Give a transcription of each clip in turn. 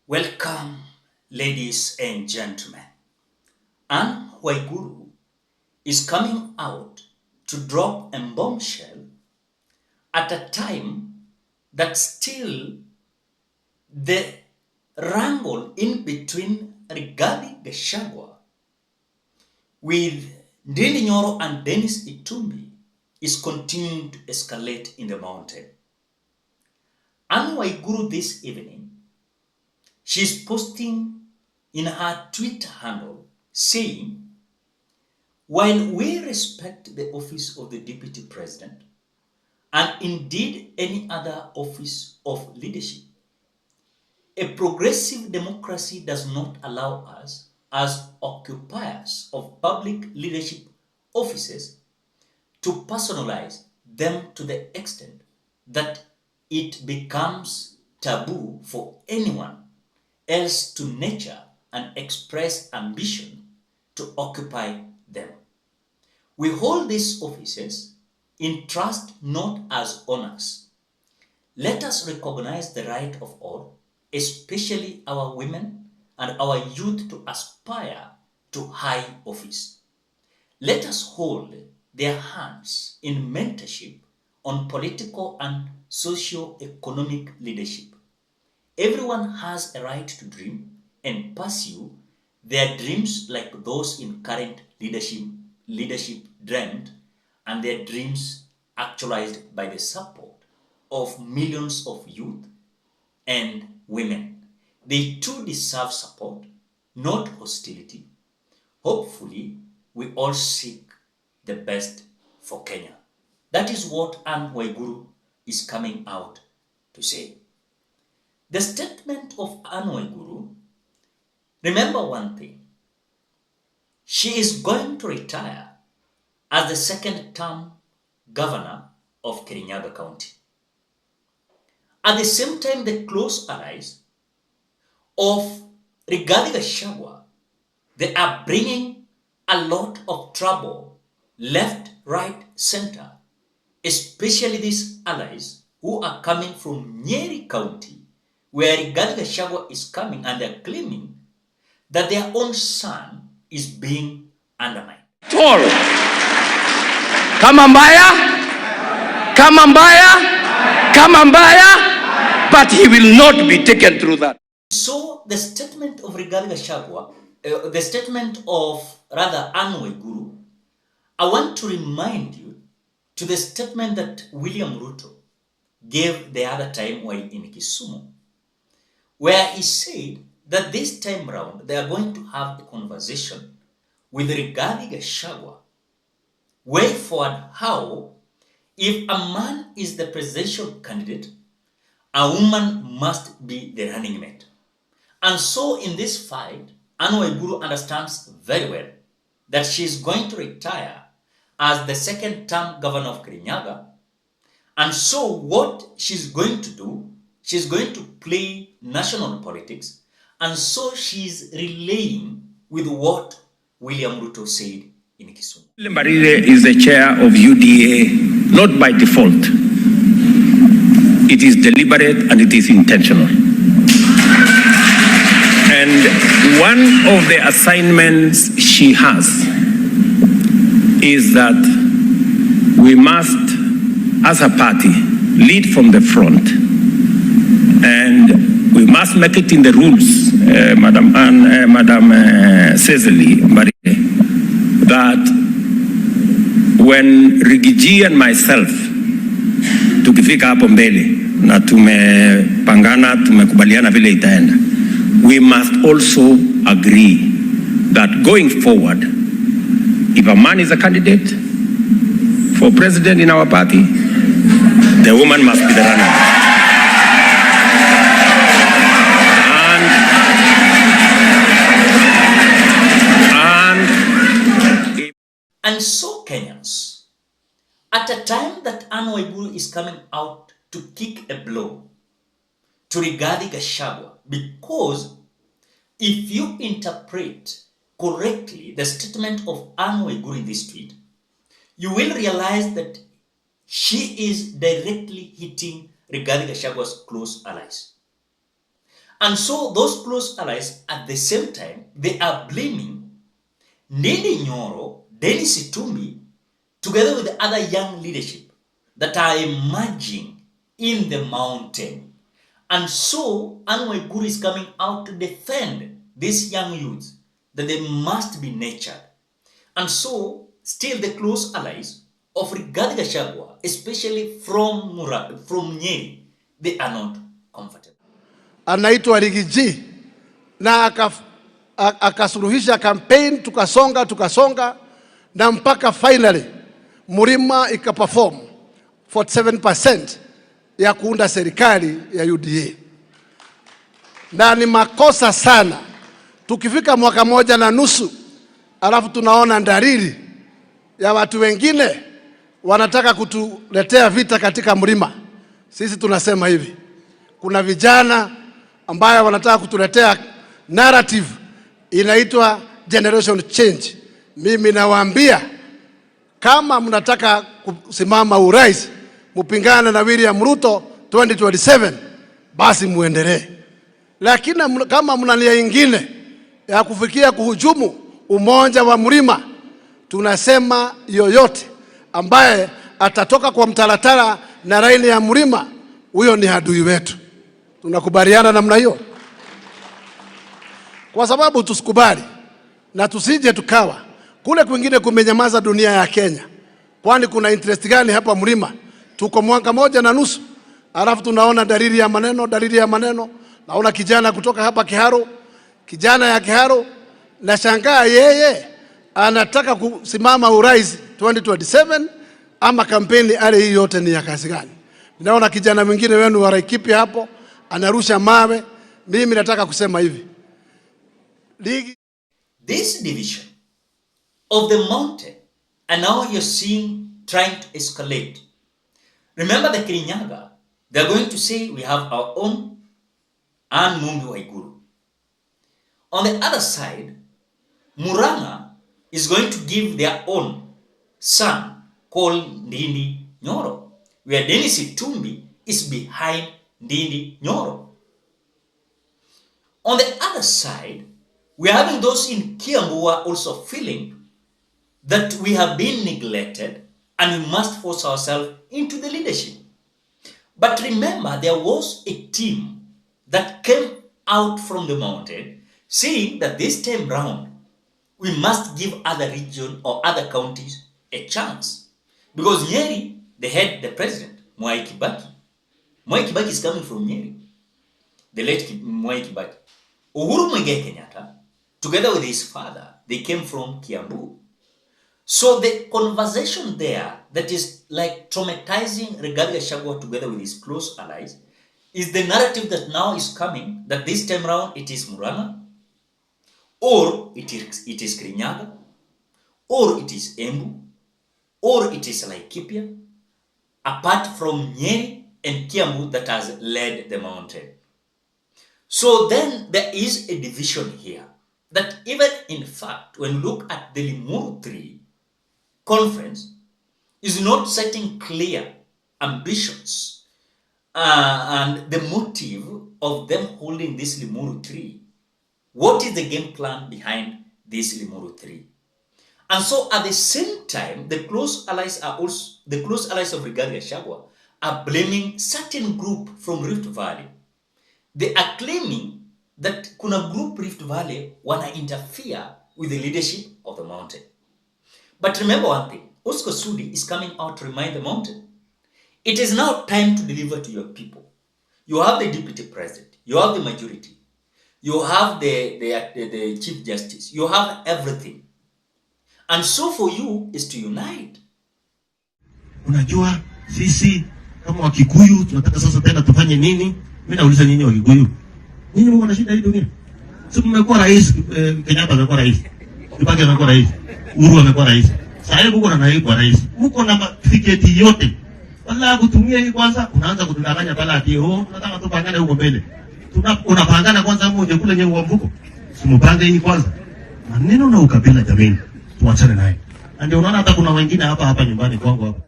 Welcome, ladies and gentlemen. Waiguru is coming out to drop a bombshell at a time that still the wrangle in between regarding GACHAGUA with Ndindi NYORO and Dennis Itumbi is continuing to escalate in the mountain. Waiguru this evening, she's posting in her Twitter handle saying, while we respect the office of the Deputy President and indeed any other office of leadership, a progressive democracy does not allow us as occupiers of public leadership offices to personalize them to the extent that it becomes taboo for anyone else to nurture and express ambition to occupy them. We hold these offices in trust, not as honors. Let us recognize the right of all, especially our women and our youth, to aspire to high office. Let us hold their hands in mentorship on political and socio-economic leadership. Everyone has a right to dream and pursue their dreams like those in current leadership dreamed, and their dreams actualized by the support of millions of youth and women. They too deserve support, not hostility. Hopefully, we all seek the best for Kenya. That is what Waiguru is coming out to say. The statement of Waiguru, remember one thing, she is going to retire as the second-term governor of Kirinyaga County. At the same time, the close allies of Rigathi Gachagua, they are bringing a lot of trouble left, right, center, especially these allies who are coming from Nyeri County, where Rigathi Gachagua is coming, and they're claiming that their own son is being undermined. Tall. Kama mbaya, but he will not be taken through that. So the statement of Rigathi Gachagua, the statement of Waiguru, I want to remind you to the statement that William Ruto gave the other time while in Kisumu, where he said that this time around they are going to have a conversation with Rigathi Gachagua way forward how if a man is the presidential candidate, a woman must be the running mate. And so in this fight, Waiguru understands very well that she is going to retire as the second-term governor of Kirinyaga. And so what she's going to do, she's going to play national politics. And so she's relaying with what William Ruto said in Kisumu. Mbarire is the chair of UDA, not by default. It is deliberate and it is intentional. And one of the assignments she has is that we must, as a party, lead from the front. And we must make it in the rules, Madam Cecily Mbarire, that when Rigiji and myself tukifika hapo mbele na tumepangana, tumekubaliana vile itaenda, we must also agree that going forward, if a man is a candidate for president in our party, the woman must be the runner. And so Kenyans, at a time that Waiguru is coming out to kick a blow to Rigathi Gachagua, because if you interpret correctly the statement of Waiguru in this tweet, you will realize that she is directly hitting Rigathi Gachagua's close allies. And so those close allies, at the same time, they are blaming Ndindi NYORO, Dennis Itumbi, together with the other young leadership that are emerging in the mountain. And so Waiguru is coming out to defend these young youths, that they must be nurtured. And so still the close allies of GACHAGUA, especially from Nyeri, they are not comfortable. Anaitwa Rigiji na akasuluhisha campaign, tukasonga na mpaka finally Murima ikaperform 47% ya kuunda serikali ya UDA. Na ni makosa sana tukifika mwaka moja na nusu alafu tunaona dalili ya watu wengine wanataka kutuletea vita katika Murima. Sisi tunasema hivi, kuna vijana ambayo wanataka kutuletea narrative inaitwa generation change. Mimi nawaambia, kama mnataka kusimama urais mpingane na William Ruto 2027, basi muendelee. Lakini kama mna nia nyingine ya kufikia kuhujumu umoja wa Murima, tunasema yoyote ambaye atatoka kwa mtalatara na raini ya Murima, huyo ni adui wetu. Tunakubaliana namna hiyo? Kwa sababu tusikubali na tusije tukawa kule kwingine kumenyamaza dunia ya Kenya. Kwani kuna interest gani hapa Murima? Tuko mwaka moja na nusu, alafu tunaona dalili ya maneno. Naona kijana kutoka hapa Kiharo, kijana ya Kiharo, na shangaa yeye anataka kusimama urais 2027, ama kampeni ale hii yote ni ya kazi gani? Naona kijana mwingine wenu wa Laikipia hapo anarusha mawe. Mimi nataka kusema hivi, this division of the mountain, and now you're seeing trying to escalate. Remember the Kirinyaga, they're going to say we have our own and Mumbi Waiguru. On the other side, Muranga is going to give their own son called Ndindi NYORO, where Dennis Itumbi is behind Ndindi NYORO. On the other side, we are having those in Kiambu who are also feeling that we have been neglected and we must force ourselves into the leadership. But remember, there was a team that came out from the mountain saying that this time round, we must give other regions or other counties a chance. Because Nyeri, they had the president, Mwai Kibaki. Mwai Kibaki is coming from Nyeri. The late Mwai Kibaki. Uhuru Muigai Kenyatta, together with his father, they came from Kiambu. So the conversation there that is like traumatizing GACHAGUA together with his close allies is the narrative that now is coming, that this time around it is Muranga, or it is Kirinyaga, or it is Embu, or it is Laikipia, apart from Nyeri and Kiambu that has led the mountain. So then there is a division here, that even in fact, when you look at the Limuru 3 conference, is not setting clear ambitions and the motive of them holding this Limuru 3. What is the game plan behind this Limuru 3? And so at the same time, the close allies of GACHAGUA are blaming certain group from Rift Valley. They are claiming that kuna group Rift Valley wanna interfere with the leadership of the mountain. But remember one thing, Oscar Sudi is coming out to remind the mountain, it is now time to deliver to your people. You have the deputy president, you have the majority, you have the chief justice, you have everything. And so for you is to unite. Unajua sisi kama Wakikuyu tunataka sasa tena tufanye nini? Mimi nauliza nyinyi Wakikuyu. Nyinyi mko na shida hii dunia? Sisi mmekuwa rais, Kenyatta amekuwa rais. Kibaki amekuwa rais. Uhuru amekuwa rais. Sasa mko na naibu rais. Mko na tiketi yote. Wala kutumia hii kwanza unaanza kutudanganya pala ati tunataka tupangane huko mbele. Unapangana kwanza mmoja kule nyewe wa mvuko. Simupange hii kwanza. Maneno na ukabila jameni. Tuachane naye. Ndio unaona hata kuna wengine hapa nyumbani kwangu hapa.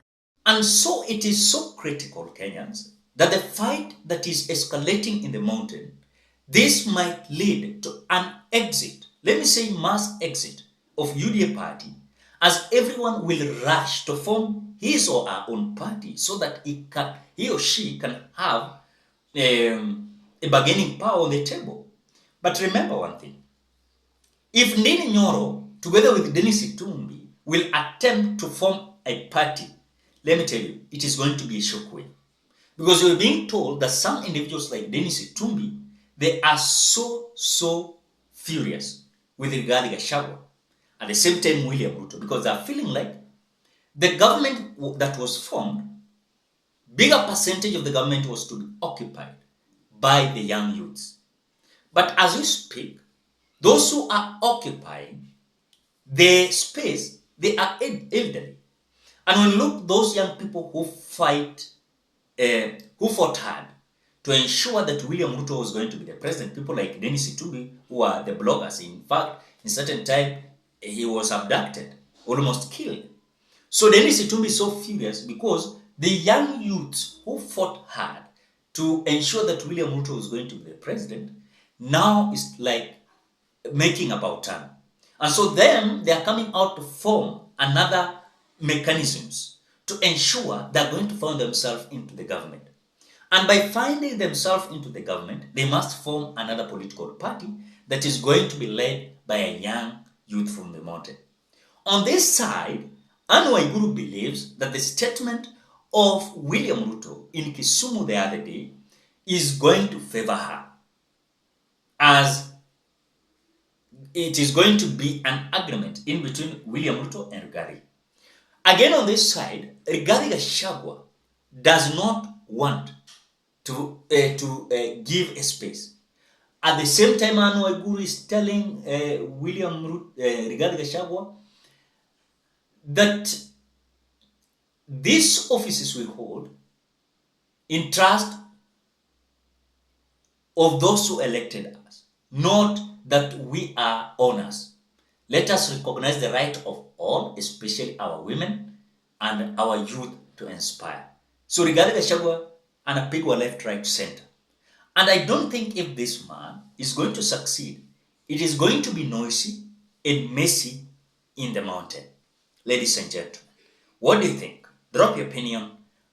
And so it is so critical, Kenyans, that the fight that is escalating in the mountain, this might lead to an exit, let me say mass exit of UDA Party, as everyone will rush to form his or her own party so that he or she can have a bargaining power on the table. But remember one thing, if Ndindi NYORO, together with Dennis Itumbi, will attempt to form a party, let me tell you, it is going to be a shockwave. Because you're being told that some individuals like Dennis Itumbi, they are so furious with regard to GACHAGUA. At the same time, William Ruto, because they are feeling like the government that was formed, bigger percentage of the government was to be occupied by the young youths. But as we speak, those who are occupying the space, they are elderly. And when you look, those young people who fought hard to ensure that William Ruto was going to be the president, people like Dennis Itumbi, who are the bloggers. In fact, in certain time, he was abducted, almost killed. So Dennis Itumbi is so furious because the young youths who fought hard to ensure that William Ruto was going to be the president, now is like making about time. And so then they are coming out to form another mechanisms to ensure they're going to find themselves into the government. And by finding themselves into the government, they must form another political party that is going to be led by a young youth from the mountain. On this side, Waiguru believes that the statement of William Ruto in Kisumu the other day is going to favor her, as it is going to be an agreement in between William Ruto and Rigathi. Again, on this side, Rigathi Gachagua does not want to give a space. At the same time, Waiguru is telling Rigathi Gachagua that these offices will hold in trust of those who elected us, not that we are owners. Let us recognize the right of all, especially our women and our youth, to inspire. So Rigathi Gachagua anapigwa left, right, center. And I don't think if this man is going to succeed, it is going to be noisy and messy in the mountain. Ladies and gentlemen, what do you think? Drop your opinion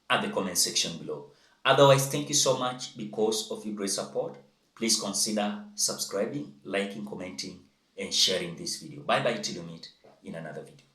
at the comment section below. Otherwise, thank you so much because of your great support. Please consider subscribing, liking, commenting, and sharing this video. Bye-bye till you meet in another video.